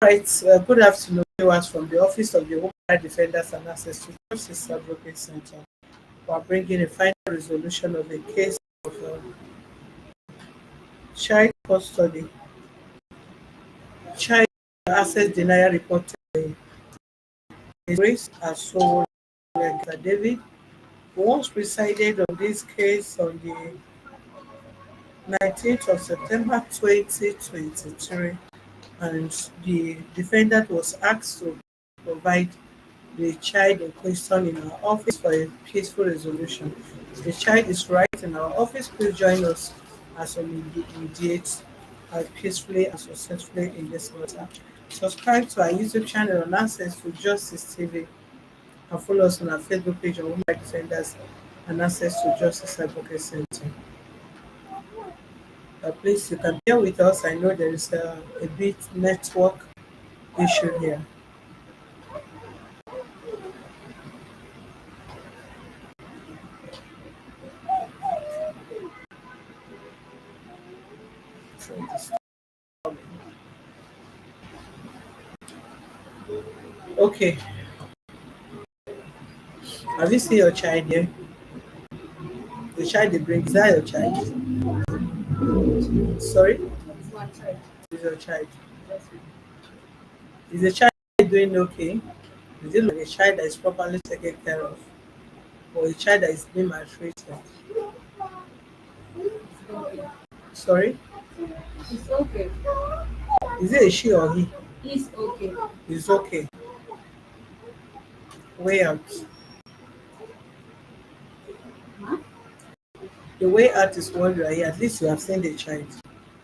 Right, good afternoon, viewers from the Office of the Women Defenders and Access to Justice Advocate Center. We are bringing a final resolution of a case of child custody, child access denial reported by Grace Asuko David, who once presided on this case on the 19th of September 2023, and the defendant was asked to provide the child in question in our office for a peaceful resolution. The child is right in our office. Please join us as we mediate peacefully and successfully in this matter. Subscribe to our YouTube channel on Access to Justice TV and follow us on our Facebook page on Women Defenders and Access to Justice Advocate Center. Please, you can bear with us. I know there is a bit network issue here. Okay, have you seen your child here? The child they bring, is that your child? Sorry? It's my child. Is your child? Yes. Is the child doing okay? Is it like a child that is properly taken care of? Or a child that is being maltreated? It's okay. Sorry? It's okay. Is it a she or he? It's okay. It's okay. Way out. Huh? The way out is what you are here. At least you have seen the child.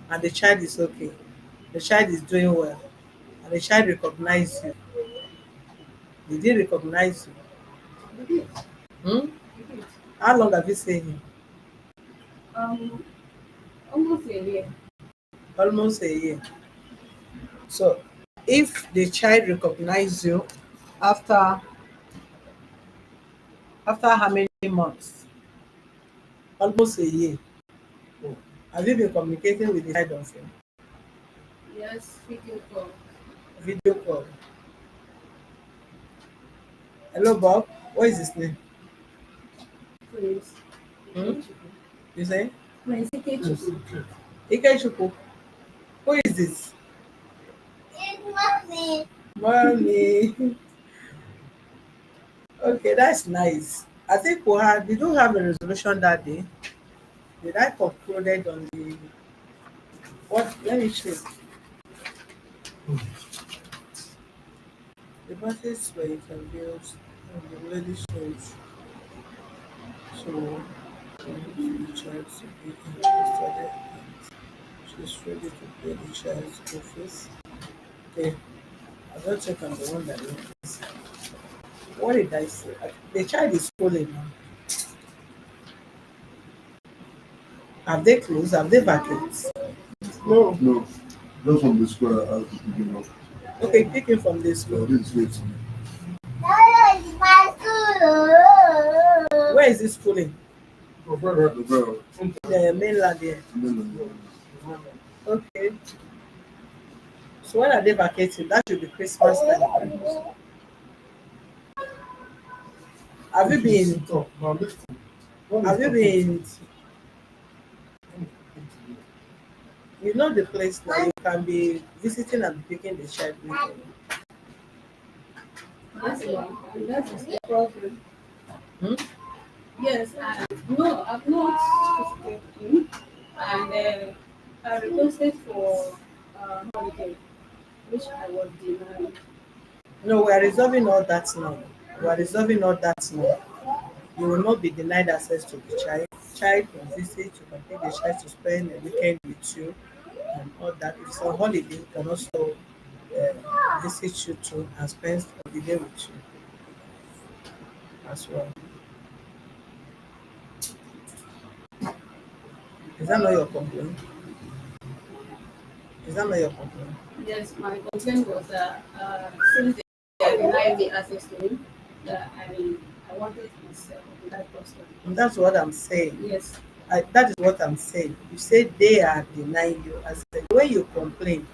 And the child is okay. The child is doing well. And the child recognizes you. Did he recognize you? It is. Hmm? It is. How long have you seen him? Almost a year. Almost a year. So if the child recognizes you after how many months? Almost a year. Have you been communicating with the child of him? Yes, video call. Video call. Hello Bob, what is his name? Prince. Hmm? You say? Prince Ikechi. Ikechukwu. Who is this? Mommy. Mommy. Okay, that's nice. I think did you have a resolution that day? Did I concluded on the what? Let me check. The parties were interviewed and the lady shows. So the child to be interested and she's ready to pay the child's school fees. Okay, I'll not check on the one that is. What did I say? The child is schooling now. Have they closed? Have they vacated? No, no. Just from the square, I have to pick him up. Okay, pick him from this school. This is wait. Where is this schooling? The bell. The mainland here. And Okay. So when are they vacating? That should be Christmas time. Have you been? Have you been? You know the place now. You can be visiting and picking the child with you. Yes, ma'am. And that is the problem. Hmm? Yes, I've not visited him, and I requested for holiday, which I was denied. No, we are resolving all that now. We are resolving all that now. You will not be denied access to the child. Child will visit. You can take the child to spend a weekend with you and all that. If it's on holiday, you can also visit you too and spend the day with you as well. Is that not your complaint? Is that not your complaint? Yes, my complaint was that since they denied me access to him, that I wanted his without custody. And that's what I'm saying. Yes. That is what I'm saying. You say they are denying you. As the way you complain,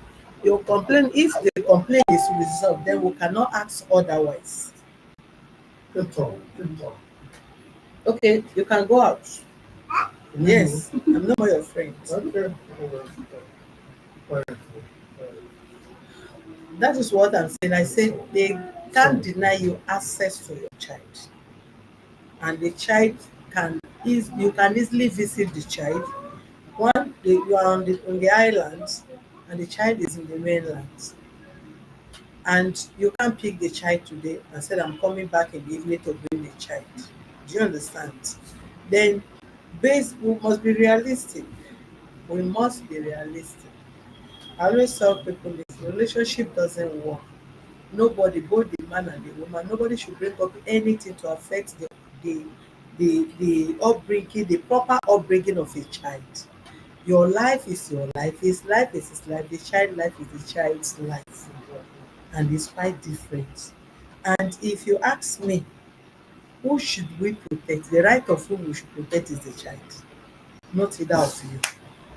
Your complaint, if the complaint is resolved, then we cannot ask otherwise. Good talk. Good talk. Okay, you can go out. Yes, I'm no more your friend. Okay. Fine. That is what I'm saying. I said they can't deny you access to your child, and the child can is you can easily visit the child. You are on the islands, and the child is in the mainland, and you can't pick the child today and said I'm coming back in the evening to bring the child. Do you understand? Then, we must be realistic. We must be realistic. I always tell people if relationship doesn't work, nobody, both the man and the woman, nobody should bring up anything to affect the the upbringing, the proper upbringing of a child. Your life is your life, his life is his life, the child life is the child's life, and it's quite different. And if you ask me, who should we protect? The right of whom we should protect is the child, not either of you,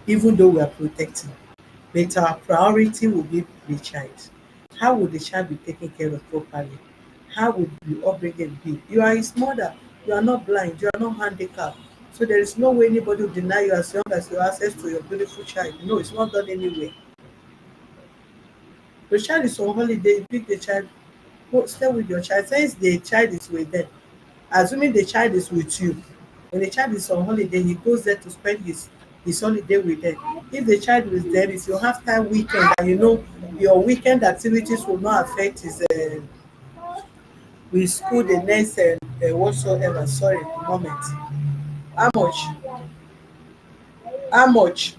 even though we are protecting. But our priority will be the child. How would the child be taken care of properly? How would the upbringing be? You are his mother. You are not blind. You are not handicapped. So there is no way anybody will deny you as long as you have access to your beautiful child. No, it's not done anywhere. The child is on holiday, you pick the child, go stay with your child. Since the child is with them, assuming the child is with you, when the child is on holiday, he goes there to spend his holiday with them. If the child is there, if you have time weekend and you know your weekend activities will not affect his with school the next whatsoever. Sorry, moment. How much? How much?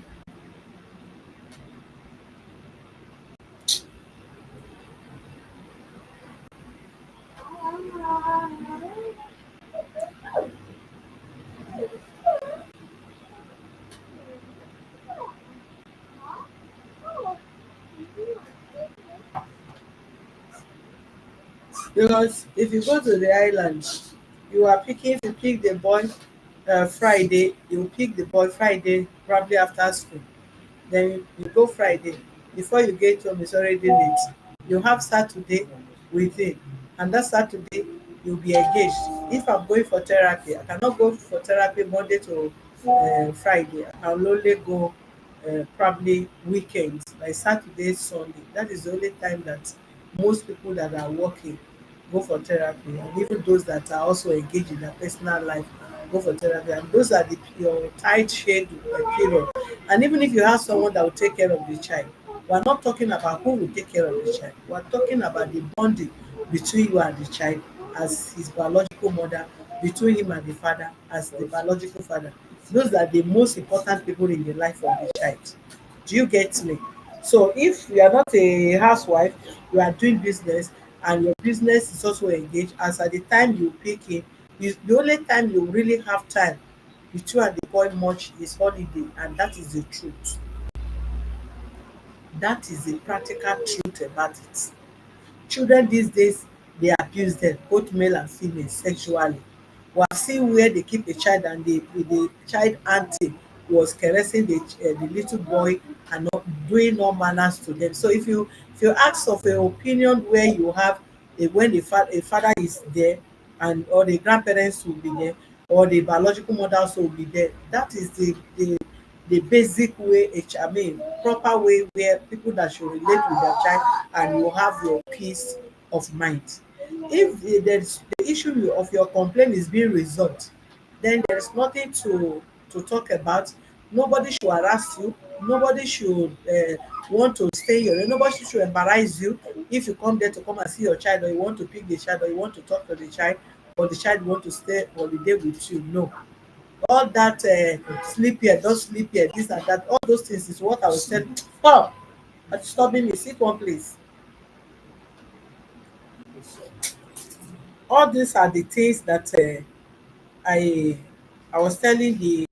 Because if you go to the island, you are picking, if you pick the boy Friday, you pick the boy Friday probably after school. Then you go Friday. Before you get home, it's already late. You have Saturday with him, and that Saturday you'll be engaged. If I'm going for therapy, I cannot go for therapy Monday to Friday. I can only go probably weekends, like Saturday, Sunday. That is the only time that most people that are working go for therapy, and even those that are also engaged in their personal life go for therapy. And those are your tight shade period. And even if you have someone that will take care of the child, we're not talking about who will take care of the child. We're talking about the bonding between you and the child as his biological mother, between him and the father as the biological father. Those are the most important people in the life of the child. Do you get me? So if you are not a housewife, you are doing business, and your business is also engaged, as at the time you pick him, is the only time you really have time with you and the boy much is holiday, and that is the truth. That is the practical truth about it. Children these days, they abuse them, both male and female, sexually. We have seen where they keep a child and the child auntie was caressing the little boy and not doing no manners to them. So if you ask of an opinion where you have when a father is there, and or the grandparents will be there, or the biological mother also will be there, that is the basic way, I mean proper way where people that should relate with their child, and you have your peace of mind. If there's the issue of your complaint is being resolved, then there is nothing to talk about. Nobody should harass you. Nobody should want to stay your, nobody should embarrass you if you come there to come and see your child, or you want to pick the child, or you want to talk to the child, or the child want to stay holiday with you. No, all that sleep here, don't sleep here, this and that, all those things is what I was telling. Stop disturbing me, sit one place. All these are the things that I I was telling the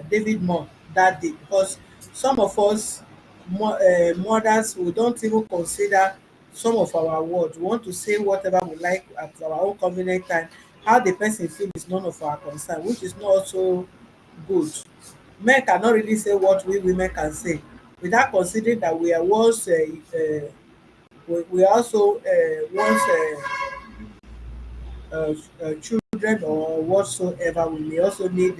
David mom that day, because some of us mothers, we don't even consider some of our words. We want to say whatever we like at our own convenient time. How the person feel is none of our concern, which is not also good. Men cannot really say what we women can say. without considering that we are once we are also once children or whatsoever. We may also need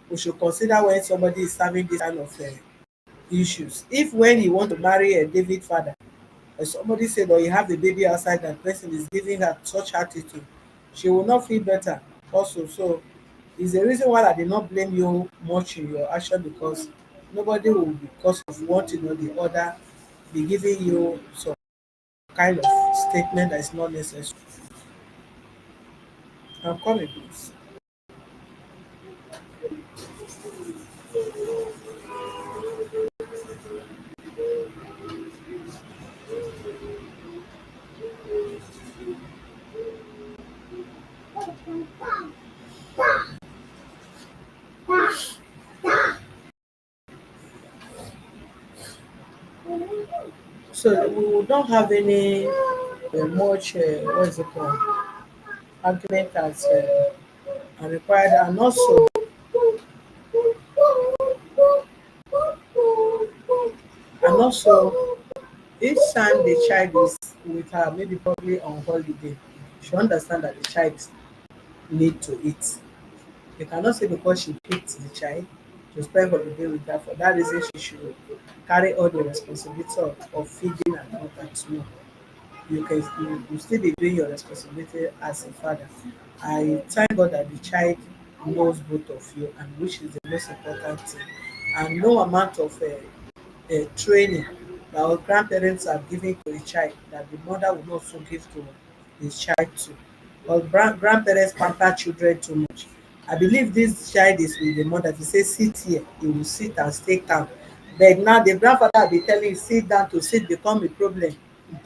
we should consider when somebody is having this kind of issues. If when you want to marry a David father, somebody said or you have a baby outside that person is giving her such attitude, she will not feel better also. So it's the reason why I did not blame you much in your action, because nobody will, because of one thing or the other, be giving you some kind of statement that is not necessary. I'm coming, please. So we don't have any much what is it called argument as are required, and also each time the child is with her, maybe probably on holiday, she understand that the child need to eat. You cannot say because she picked the child to spend holiday with her, for that reason she should carry all the responsibility of feeding and all that. No, you still be doing your responsibility as a father. I thank God that the child knows both of you, and which is the most important thing. And no amount of training that our grandparents are giving to a child that the mother will also give to his child too. But grandparents pamper children too much. I believe this child is with the mother. If you say sit here, he will sit and stay calm. But now the grandfather will be telling you sit down, to sit become a problem.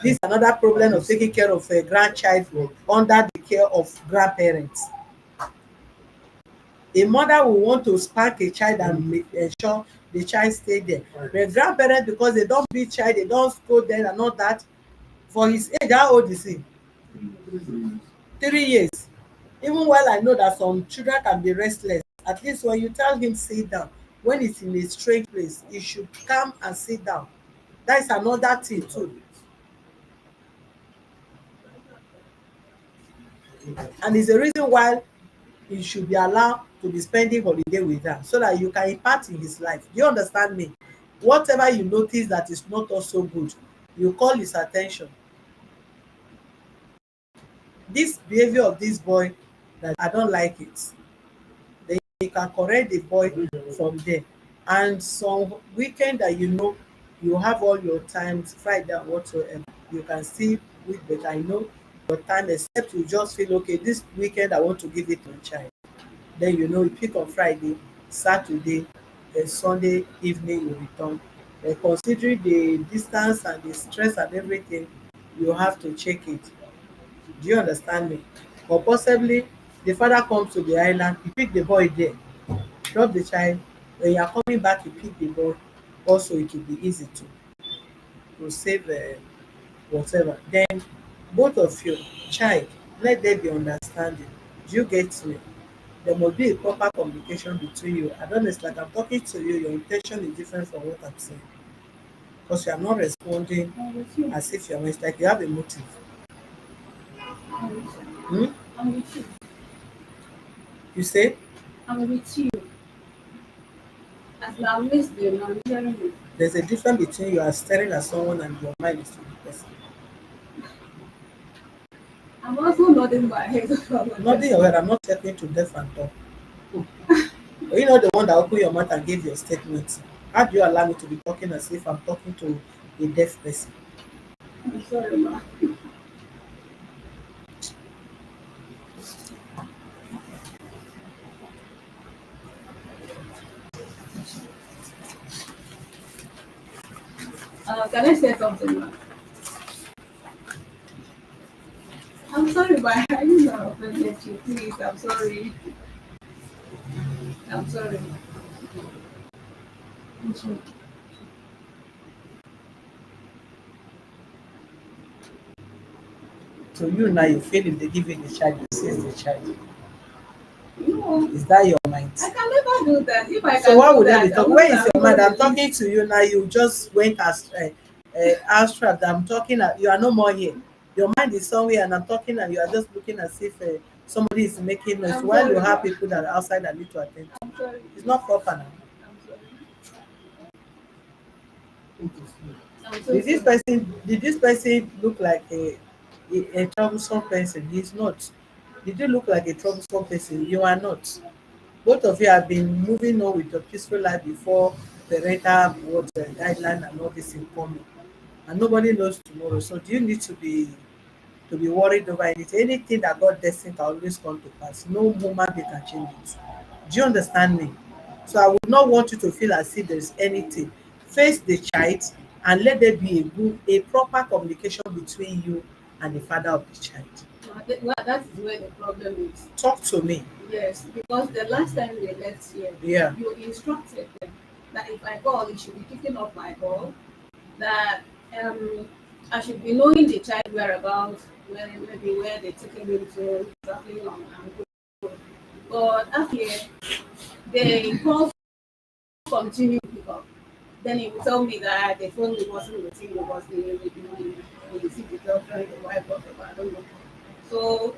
This is another problem of taking care of a grandchild under the care of grandparents. A mother will want to spank a child and ensure the child stay there. But grandparents, because they don beat child, they don scold them and all that. For his age, how old is he? 3 years. Even while I know that some children can be restless, at least when you tell him sit down, when it's in a strange place, he should come and sit down. That is another thing too. And it's the reason why he should be allowed to be spending holiday with her, so that you can impact in his life. Do you understand me? Whatever you notice that is not also good, you call his attention. This behavior of this boy, that I don't like it, then you can correct the boy from there. And some weekend that you have all your time, Friday and whatsoever, you can still with, but I know your time, except you just feel okay, this weekend I want to give it to a child. Then you pick on Friday, Saturday, then Sunday evening you return. Then considering the distance and the stress and everything, you have to check it. Do you understand me? Or possibly the father comes to the island, you pick the boy there, drop the child. When you are coming back, you pick the boy. Also, it will be easy to save whatever. Then both of you, child, let there be understanding. Do you get me? There must be a proper communication between you. I don't know, it's like I'm talking to you, your intention is different from what I'm saying. Because you are not responding I'm with you. as if you're, it's like you have a motive. I'm with you. Hmm? I'm with you. You say I'm with you. As long as they're not hearing you. there's a difference between you are staring at someone and your mind is to the person. I'm also nodding my head. Nothing aware, I'm not talking to deaf and dumb. But you know the one that open your mouth and give your statement. How do you allow me to be talking as if I'm talking to a deaf person? I'm sorry, ma. Can I say something, ma? I'm sorry, but I didn't know I offended you. Please, I'm sorry. I'm sorry. I'm sorry. So you now you feel if they give you the child, you seize the child. No, Is that your mind? I can never do that. If I So can why do would I be that, I talking? won't Where is have your told mind? I'm the talking list. to you now. You just went as abstract. I'm talking. You are no more here. Your mind is somewhere, and I'm talking, and you are just looking as if somebody is making noise. I'm While you sorry. have people that are outside that need to attend to. I'm sorry. It's not proper now. I'm sorry. Interesting. I'm so Did this sorry. person? Did this person look like a troublesome person? He's not. Did you look like a troublesome person? You are not. Both of you have been moving on with your peaceful life before parental guideline and all this in common, and nobody knows tomorrow. So do you need to be worried over anything? Anything that God destined can always come to pass. No human being can change it. Do you understand me? So I would not want you to feel as if there is anything. Face the child and let there be a proper communication between you and the father of the child. Well, that is where the problem is. Talk to me. Yes, because the last time they left here, Yeah. you instructed them that if I call, you should be picking up my call, that I should be knowing the child whereabouts, maybe where they're taking him to, traveling on and go. But after the call continue to pick up, then he would tell me that the phone wasn't with him, it was the girlfriend, the wife, whatever, I don't know. So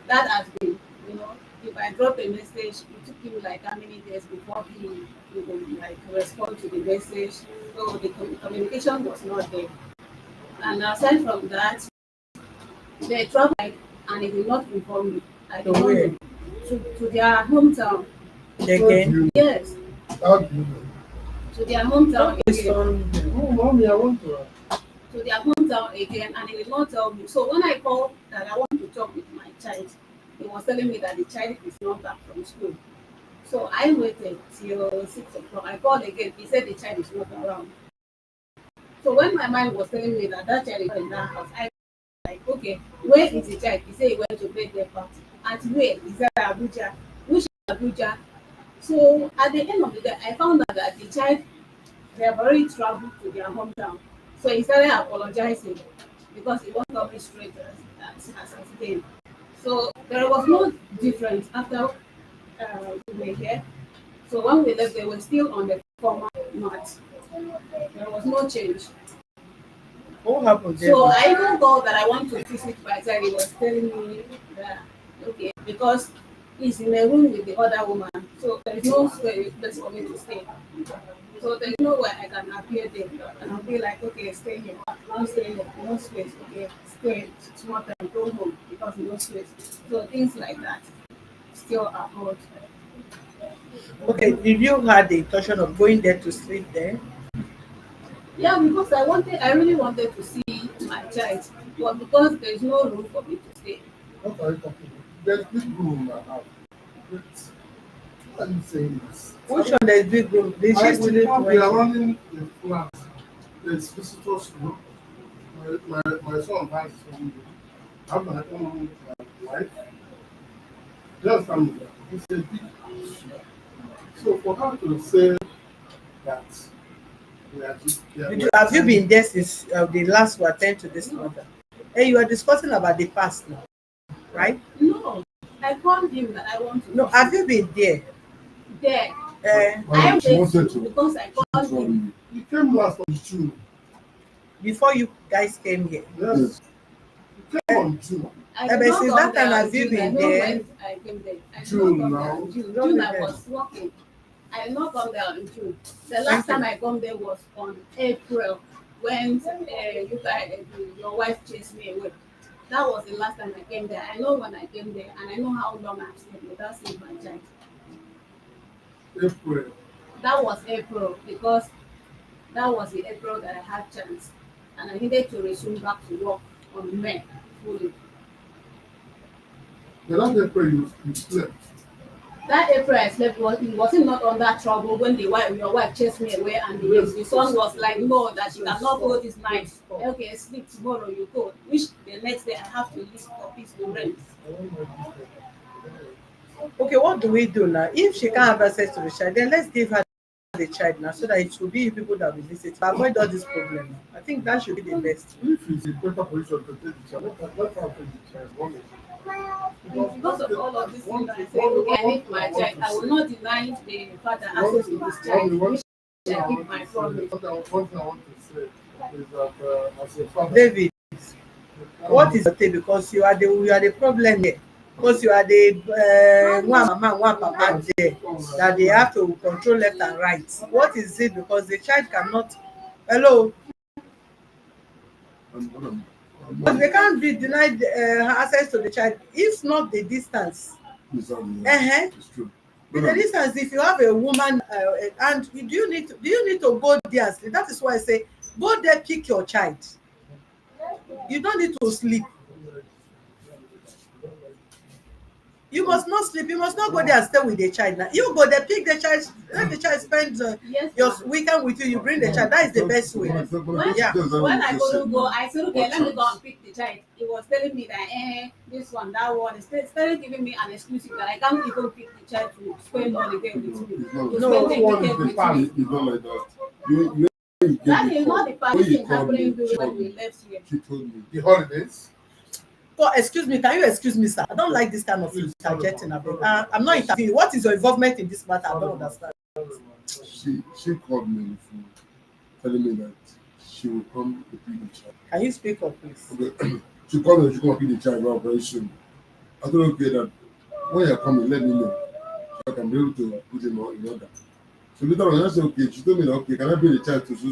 that has been, you know, if I drop a message, it took him like how many days before he would like respond to the message. So the communication was not there. And aside from that, they traveled and he did not inform me. I So did not where? know. To their hometown. How do Again. you Yes, how do you know? to their hometown Based again. on Oh, mommy, I want to. To their hometown again, and he did not tell me. So when I called that I want to talk with my child, he was telling me that the child is not back from school. So I waited till 6 o'clock. I called again. He said the child is not around. So when my mind was telling me that that child is not in that house, I was like, okay, where is the child? He said he went to birthday party. At where? He said Abuja. Which is Abuja? So at the end of the day, I found out that the child, they have already traveled to their hometown. So he started apologizing because he won't come straight as then. So there was no difference after we were here. So when we left, they were still on the former mat. There was no change. what happened there? So I even thought that I want to visit my child. He was telling me that okay, because he's in a room with the other woman, so there is no place for me to stay. So there's no way I can appear there and I'll be like, okay, stay here. Don't stay here, no space. Okay, stay small time, go home because no space. So things like that still are hard. Okay, did you had the intention of going there to sleep there? Yeah, because I really wanted to see my child, but because there's no room for me to stay. What are you talking about? There's big room in my house. But what are you saying this? Which one there is big room? Did she I still we have we are when running a flat. There's visitors room. My son has his own room. I have my own room with my wife. Just family. It's a big house. So for her to say that did you, have you been there since the last we attend to this matter? Hey, you are discussing about the past now, right? No, I called him that I want to No, have you been there? there. Uh, I she waited wanted to to. because I called him. He came last on June. before you guys came here. Yes. He came on June. I Eh, did but not since come that there time, on have you June. I been know there? when I came there. I did June not come there now. on June. Don't June be I there. was working. I did not come there on June. The Thank last you. time I come there was on April when you guys, your wife chased me away. That was the last time I came there. I know when I came there and I know how long I've stayed without seeing my child. April. That was April because that was the April that I had chance and I needed to resume back to work on May fully. The last April you slept. That April I slept was it wasn't not under trouble when your wife chased me away and the son was like, no, that she cannot go this night. Okay, sleep tomorrow, you go. Which the next day I have to leave for peace to rent. Okay, what do we do now? If she can't have access to the child, then let's give her the child now so that it will be you people that will visit. Avoid all this problem. I think that should be the best. If he's in better position to take the child, let her take the child. Honestly. Because of all of these things, I say, okay, I need my child. I will not deny the father access to his child, which I keep my promise. One thing I want to say is that as a father, David, what is your take? Because you are the problem here. Because you are the one mama, one papa there that they have to control left and right. What is it? Because the child cannot. Hello, because they can't be denied access to the child if not the distance. Uh-huh. it's true. With the distance, if you have a woman and do you need to go there and sleep? That is why I say go there, pick your child. You don't need to sleep. You must not sleep. You must not go there and stay with the child. Now you go there, pick the child, let the child spend Yes, your ma'am. weekend with you. You bring the child. That is the best way. Yeah. When I couldn't go, I said, okay, let me go and pick the child. He was telling me that, this one, that one. He started giving me an excuse that I can't even pick the child to spend holiday with me. To No, spend the weekend with me. It's not like that. You That is not the When you party call happening me, she when told we me. left here. She told me. The holidays. oh, excuse me. Can you excuse me, sir? I don't like this kind of interjecting. I'm not interviewing. What is your involvement in this matter? I don't understand. She called me on the phone, telling me that she will come to pick the child. Can you speak up, please? Okay. She called me. She come pick the child very soon. I told her, okay, that when you're coming, let me know so I can be able to put him in order. So later on, I said, okay. She told me that, okay, can I bring the child to so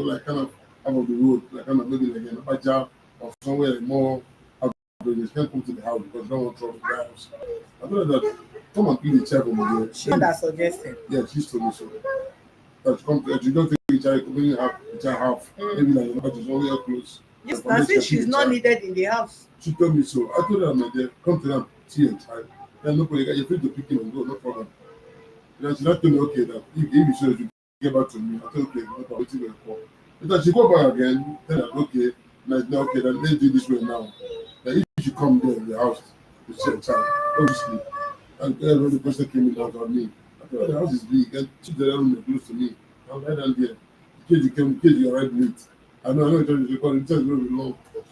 like kind of out of the road, like kind of maybe like an Abaja or somewhere more out of the road. She can't come to the house because she don't want trouble in the house. I told her that come and pick the child from here. She that suggested. Yeah, she told me so. That come to you don't take the child, when you have the child half, maybe like your is only close. Yes, Like, now since she she's not needed in the house. She told me so. I told her, my dear, come to them, see your child. Then no problem, you're free to pick him and go, no problem. Then she not told me, okay, that if you sure you get back to me, I said, okay, no problem, waiting for a call. Then she go back again, tell her, okay, now, okay, then let's do this way now. Then if you come there in the house to see your child, obviously, and when the person came in out on me, I thought the house is big, and two the room close to me. I'm right down there. In case you arrive late. I know it's because the time is very long. So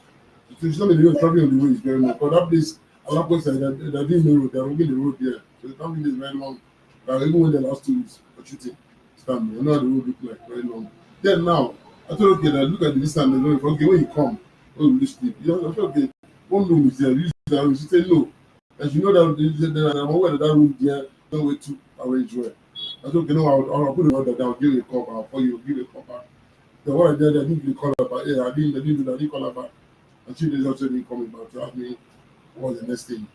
she's not even traveling on the way is very long. Because that place, a lot of places that didn't know road, they're moving the road there. So the traveling is very long. Even when the last 2 weeks for shooting, stand there. I know how the road look like very long. Then now, I thought, okay, then look at the distance. Okay, when you come, when you sleep, you know, I thought, okay, one room is there. Use that room. She said, no. And she know that I'm aware that that room there, no way to arrange well. I said, okay, no, I'll put the order down, give you a call back, for you, give you a call back. The one I did, I didn't call her back. Yeah, I didn't do that, I didn't call her back. And 2 days after me coming back to ask me what was the next thing.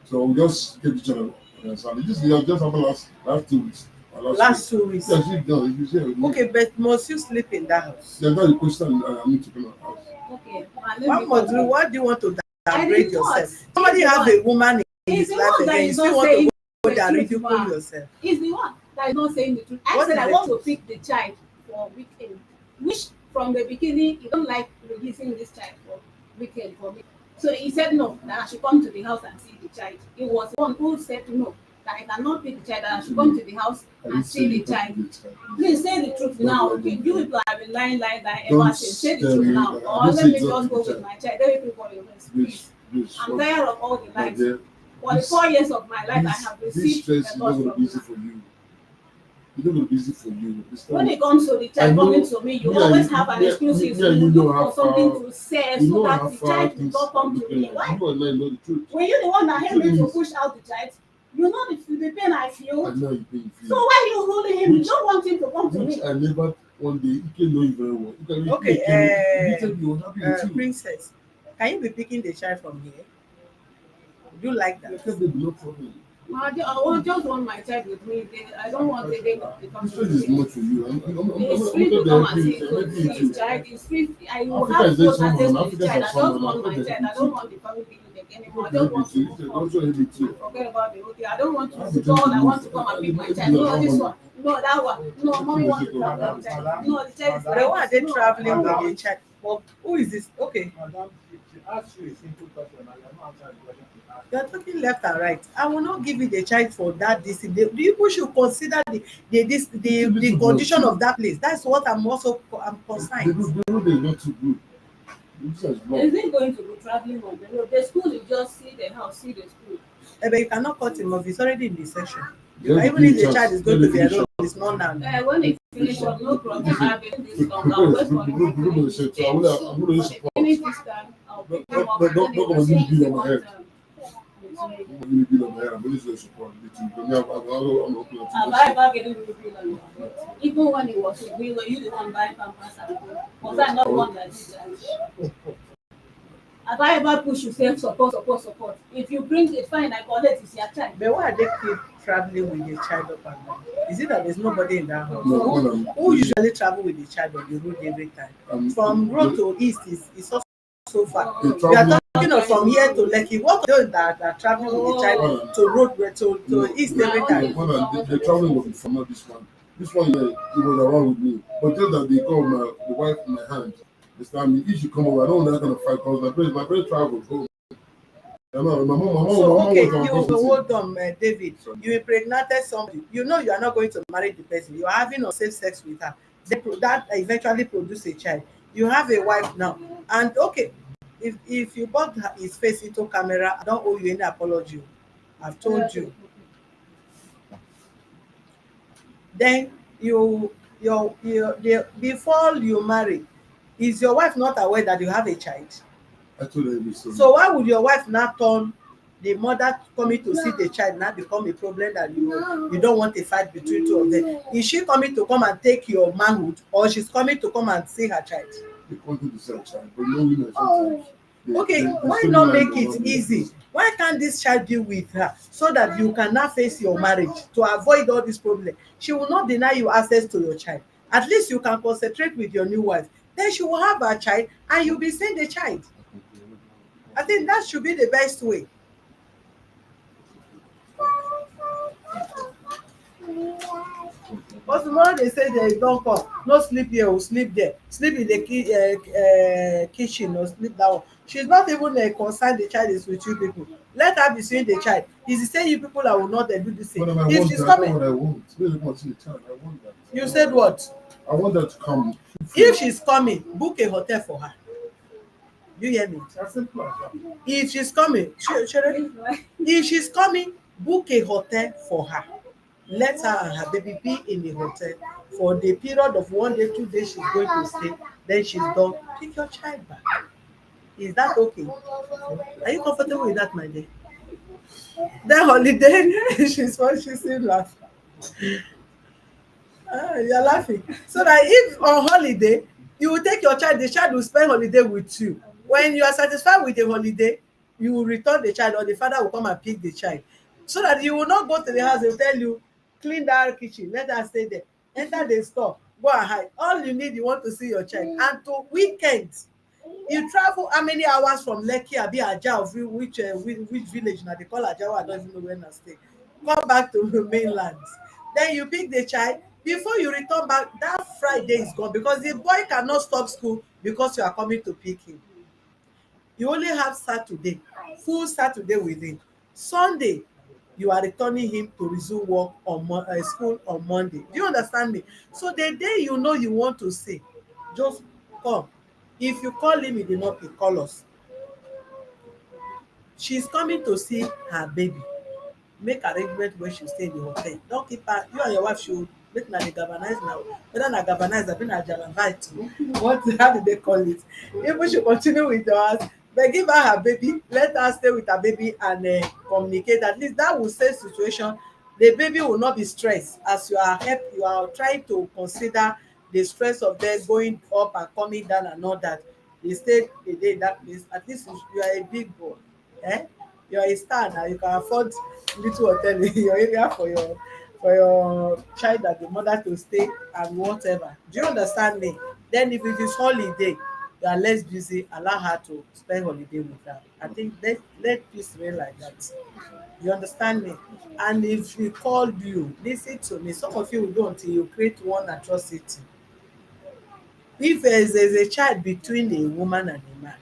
So we just kept each other understanding. This just happened last 2 weeks. Last 2 weeks. Yeah, she done. You share with me. Okay, but must you sleep in that house? Yeah, that's the question I need to come out. Okay. What do you want to downgrade yourself? Not. Somebody have a woman in his life again, you still want to go there and ridicule yourself. He's the one that is not saying the truth. I What said is I the want to truth? pick the child for weekend, which from the beginning he don't like releasing this child for weekend for me. So he said no, that I should come to the house and see the child. He was the one who said no, that I cannot pick the child, that I should come to the house and see the child. Please say the truth now. Okay, you people have been lying ever since. Say the truth now, or let me just go with my child. Let me for your rest, please. I'm tired of all the lies. For the 4 years of my life, I have This received stress is a not lot going to from be easy you. for you. It's not going to be easy for you. When it comes to the child coming to me, you always have an excuse. You look for something to say so that the child will not come to me. Why? You and I know the truth. When you're the one that helped me to push out the child, you know the pain I I feel. know you pain So why you holding him? You don't want him to come to which me. I never one day you can know you very well. You can Okay, you was happy with you. Princess, can you be picking the child from here? Would you like You that? can be no problem. Just want my child with me. I don't want the day to come This to stress is me. much for you. It's free to come and see I'm his child. It's free. I will Africa have is full just access someone. to the Africa child. is I just someone. want my Africa child. I don't want the family unit anymore. I just help want you to too. move Also on. help you too. Forget about the OT. I don't want to I have see to God. I move. want to come and pick my child. No, this one. No, that one. No, mommy wants to travel with the child. No, the child is But why are they no, traveling I with don't the want. child? Well, who is this? Okay, Madam, she asked you a simple question and you're not answering the question she asked. you are talking left and right. I will not give you the child for that. Do you people should consider the condition of that place? That's what I'm concerned. The road is not too good. This is Is long. it going to be traveling on the road? The school is just see the house, see the school. But you cannot cut him off. He's already in the section. You Let can, the even if give the child chance. is Let going the to be finish alone, up. it's not now. When it finish up, no problem. I've been this long. I'll wait for him to Prepare the finish. shape. So I'm going to use When support. he finish this time, I'll pick him up and Don't then he come will and see give me the on my head. with me. I'm going to be on my head. I'm going to use support. I'm open Have to I ever getting with you on your head? Even when it was with me, were you the one buying pampers and food? Was I not the one that did that? Have I ever pushed you say support, support, support? If you bring it, fine, I collect it's your time. But why are they keep traveling with the child up and down? Is it that there's nobody in that house? No, Who usually travel with the child on the road every time? From road to east is also so far. They You are traveling. talking of from here to Lekki. What are those that are traveling with the child to road to east every time? The traveling was before, not this one. This one, yeah, he was around with me. But just that they got the wife in my hand. This time, he should come over. I don't want that kind of fight because my friend traveled. Go. My So mom okay, was on you hospital. hold on, David. You impregnated somebody. You know you are not going to marry the person. You are having unsafe sex with her. That eventually produce a child. You have a wife now, and okay, if you bought his face into camera, I don't owe you any apology. I've told you. Then before you marry, is your wife not aware that you have a child? I told her every story. So why would your wife not turn the mother coming to see the child now become a problem that you don't want a fight between two of them? Is she coming to come and take your manhood, or she's coming to come and see her child? They wanted to say a child, but you know women sometimes. Okay, why not make it easy? Why can't this child be with her so that you can now face your marriage to avoid all this problem? She will not deny you access to your child. At least you can concentrate with your new wife. Then she will have her child and you'll be seeing the child. I think that should be the best way. But tomorrow they say they don't come. No sleep here, or sleep there. Sleep in the kitchen or sleep that one. She's not even concerned the child is with you people. Let her be seeing the child. It's the same you people that will not do the same. But I If want she's that. I coming, what I want. Really want to see the child. I want that. you said what? I want that to come. If she's coming, book a hotel for her. You hear me? As simple as that. If she's coming, if she's coming, book a hotel for her. Let her and her baby be in a hotel for the period of 1 day, 2 days she's going to stay. Then she's done. Pick your child back. Is that okay? Are you comfortable with that, my dear? Then holiday, she's still laughing. You're laughing. So that if on holiday, you will take your child, the child will spend holiday with you. When you are satisfied with the holiday, you will return the child or the father will come and pick the child. So that you will not go to the house, they will tell you, clean that kitchen, let her stay there. Enter the store, go and hide. All you need, you want to see your child. And to weekends, you travel how many hours from Lekki, Abi, Ajah, of which village now they call Ajah, I don't even know where I stay. Come back to the mainland. Then you pick the child. Before you return back, that Friday is gone because the boy cannot stop school because you are coming to pick him. You only have Saturday, full Saturday with him. Sunday, you are returning him to resume work on school on Monday. Do you understand me? So the day you know you want to see, just come. If you call him, he did not pick, call us. She's coming to see her baby. Make arrangement where she stay in the hotel. Don't keep her. You and your wife should make na dey galvanize now. Whether na galvanize abi na jalavite. What how do they call it? Even she continue with yours, but give her her baby. Let her stay with her baby and communicate. At least that will save situation. The baby will not be stressed as you are trying to consider the stress of them going up and coming down and all that. They stay a day in that place. At least you are a big boy. Eh? You're a star now. You can afford little hotel in your area for your child and the mother to stay and whatever. Do you understand me? Then if it is holiday, you are less busy, allow her to spend holiday with her. I think let peace reign like that. You understand me? And if she called you, listen to me. Some of you will go until you create one atrocity. If there's a child between a woman and a man,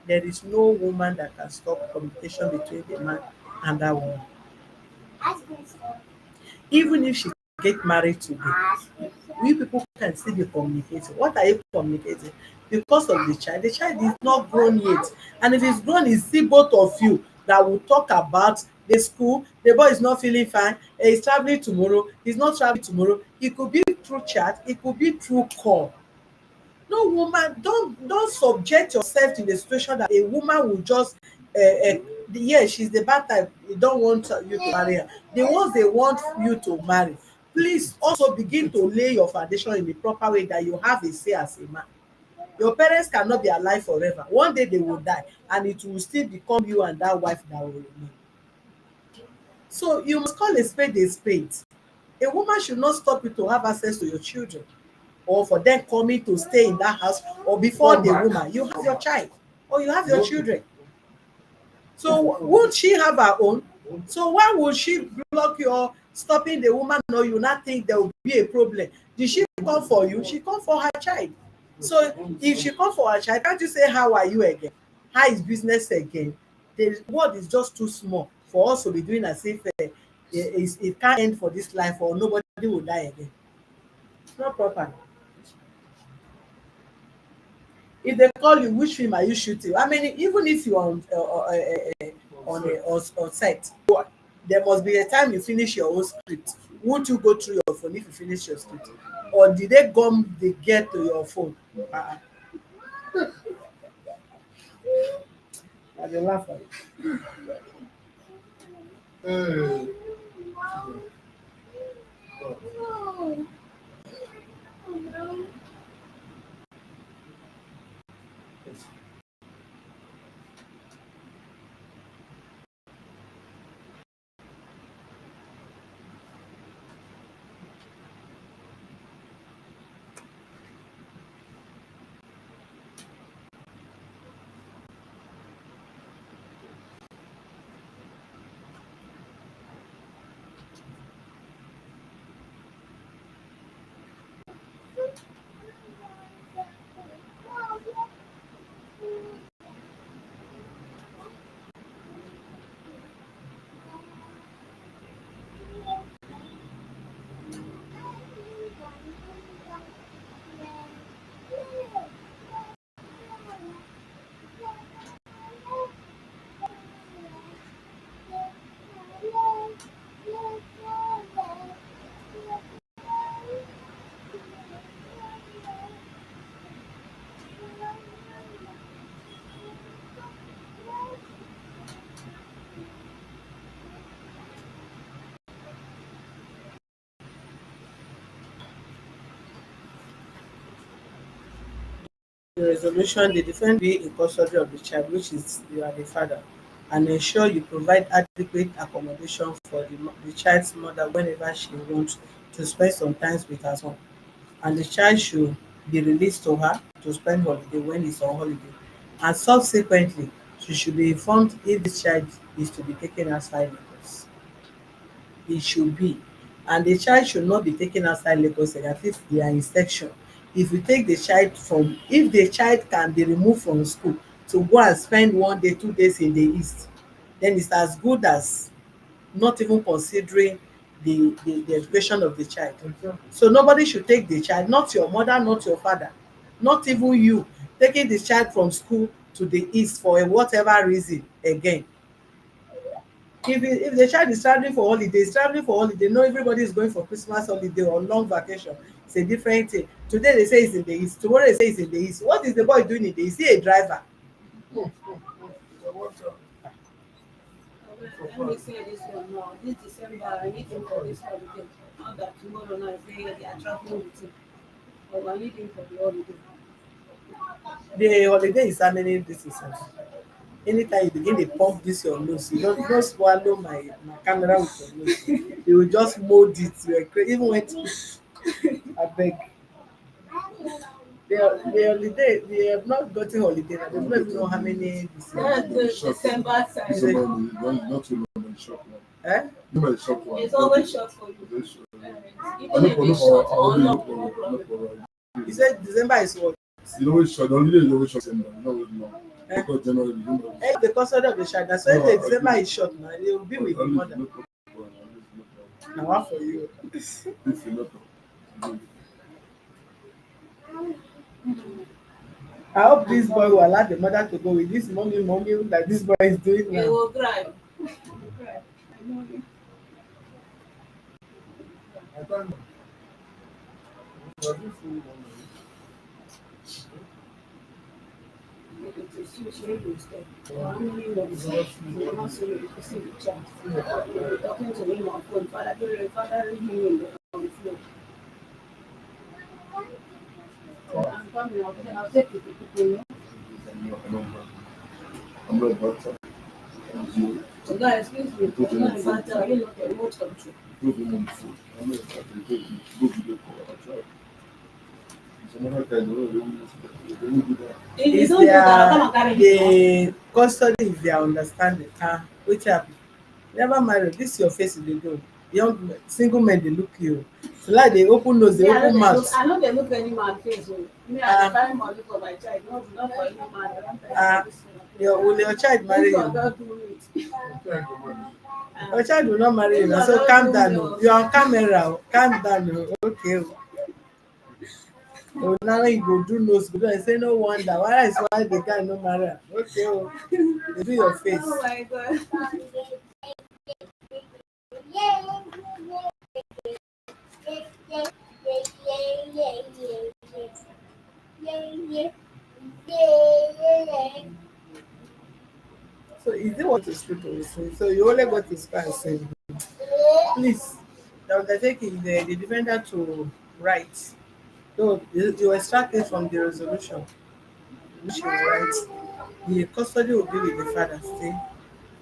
there is no woman that can stop communication between the man and that woman. Even if she get married today, we people can still be communicating. What are you communicating? because of the child. The child is not grown yet, and if it's grown, it's still both of you that will talk about the school. The boy is not feeling fine, he's traveling tomorrow, he's not traveling tomorrow. It could be through chat, it could be through call. No woman, don't subject yourself to the situation that a woman will just yes, she's the bad type, you don't want you to marry her. The ones they want you to marry, please also begin to lay your foundation in the proper way, that you have a say as a man. Your parents cannot be alive forever. One day they will die, and it will still become you and that wife that will remain. So you must call a spade a spade. A woman should not stop you to have access to your children, or for them coming to stay in that house, or before the woman you have your child or you have your children. So won't she have her own? So why would she block you or stopping the woman, or you not think there will be a problem? Did she come for you? She come for her child. So if she come for her child, can't you say how are you again? How is business again? The word is just too small for us to be doing as if it can't end for this life, or nobody will die again. It's not proper. If they call you, which film are you shooting? I mean, even if you're on set, there must be a time you finish your own script. Won't you go through your phone if you finish your script? Or did they gum the get to your phone? Uh-uh. I dey laugh at it. Hey. The resolution, the defendant be in custody of the child, which is you are the father, and ensure you provide adequate accommodation for the child's mother whenever she wants to spend some time with her son. And the child should be released to her to spend holiday when he's on holiday. And subsequently, she should be informed if this child is to be taken outside Lagos. It should be. And the child should not be taken outside Lagos again, at least they are in section. If you take the child from, if the child can be removed from school to go and spend 1 day, 2 days in the east, then it's as good as not even considering the education of the child. So nobody should take the child, not your mother, not your father, not even you, taking the child from school to the east for whatever reason again. If the child is traveling for holiday, is traveling for holiday. No, everybody is going for Christmas holiday or long vacation. It's a different thing. Today they say it's in the east, tomorrow they say it's in the east. What is the boy doing in the east? Is he a driver? Let me say this one now. This December, I need him for this holiday. Not that tomorrow now I say they are traveling with him. But I need him for the holiday. The holiday is how many days? Anytime you begin dey pump this your nose, you don't swallow my camera with your nose. You will just mold it. You are even when abeg. The holiday, they have not gotten holiday now. They don't even know how many this That's the December side. December is not too long in short one. eh? Remember the short one. It's always short for you. I Even if it's short or long, no problem. You said December is what? You know which short, the holiday is always short December, not always long. Eh? Because January, December. The custody of the child. So if the December is short now, they will be with the mother. Now what for you? If you not I hope this boy will allow the mother to go with this mommy that this boy is doing You now. will cry. You will cry. I know you. I can't. Was it full one? It is you, so you stay. How many months? You are not so you see the child. You're talking to him on phone. Father, read me in on the floor. I'm coming. I'll take you to people. I'm not about to. So guys, excuse me. I'm not about to. You know the remote control. Put him on the phone. I'm not about to go video call. I tried. Some other guys they won't do that. If you Is don't do that, I'll come and carry you from. the custody is their understanding. Which happen? Never marry. This your face they do. Single men they look you. So like they open nose, they Me, open mouth. I know they look any man face. Oh. Me, I Ah dey carry money for my child. Not for any man. I don't tell ah, you this one. will your child marry This one you? don't do it. Thank you, man. Your child will not marry you. This Now. one So don't calm do me. down. Oh. Oh. You are on camera. Oh. Calm down. Oh. Okay. Oh. So now you go do nose. Go do and say no wonder. Why is why the guy no marry? Am? Okay. Oh. You do your face. Oh my god. So is it what to speak to say? So you only go to school and say, please, the undertaking the defender to write. So you extract it from the resolution, which you write. The custody will be with the father. Stay.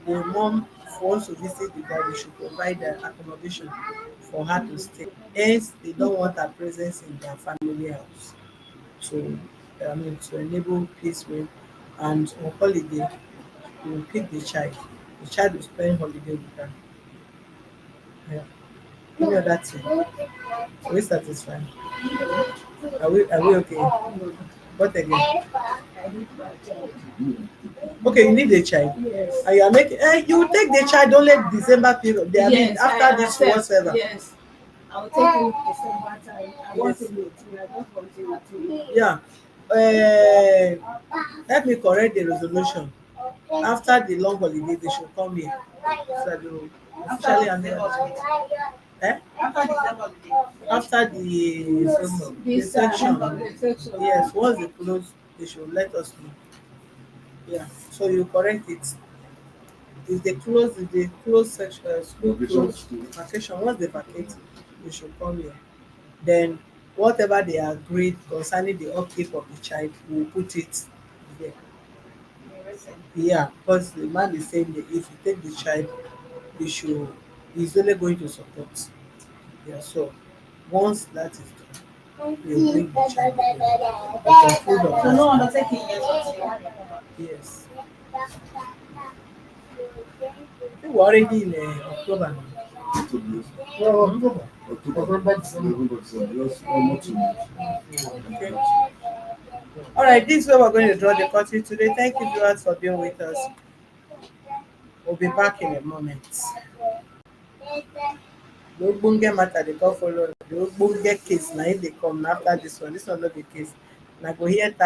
The mom wants to visit the daddy should provide the accommodation for her to stay. Hence, they don't want her presence in their family house. To to enable peace reign and on holiday you will pick the child. The child will spend holiday with her. Yeah. Any other thing? Are we satisfied? Are we okay? What again? I need my child. Okay, you need a child. Yes. And you are making you will take the child only December period. They I mean Yes, I after this accept. whatever. Yes. I will take him December time. I want Yes. him with me. I don't want him with me. Yeah. Let me correct the resolution. After the long holiday, they should come here. So that they will After officially the hand December over the holiday. child. Eh? After December holiday. After the This section. the section. Yes, once they close, they should let us know. Yeah. So you correct it. If they close section school close vacation, once they vacate, they should come here. Then whatever they agreed concerning the upkeep of the child, we will put it there. Yeah, because the man is saying that if you take the child, you should he's only going to support. Yeah, so once that is done, we will bring the child here. We conclude So on no that. undertaking yet until you have your cover. Yes. I think we're already in October now. Well, November, December. Just almost 2 months. Okay. All right, this is where we're going to draw the curtain today. Thank you, viewers, for being with us. We'll be back in a moment. The ogbonge matter dey come follow the ogbonge case na im dey come after this one. This one no be case. Na go hear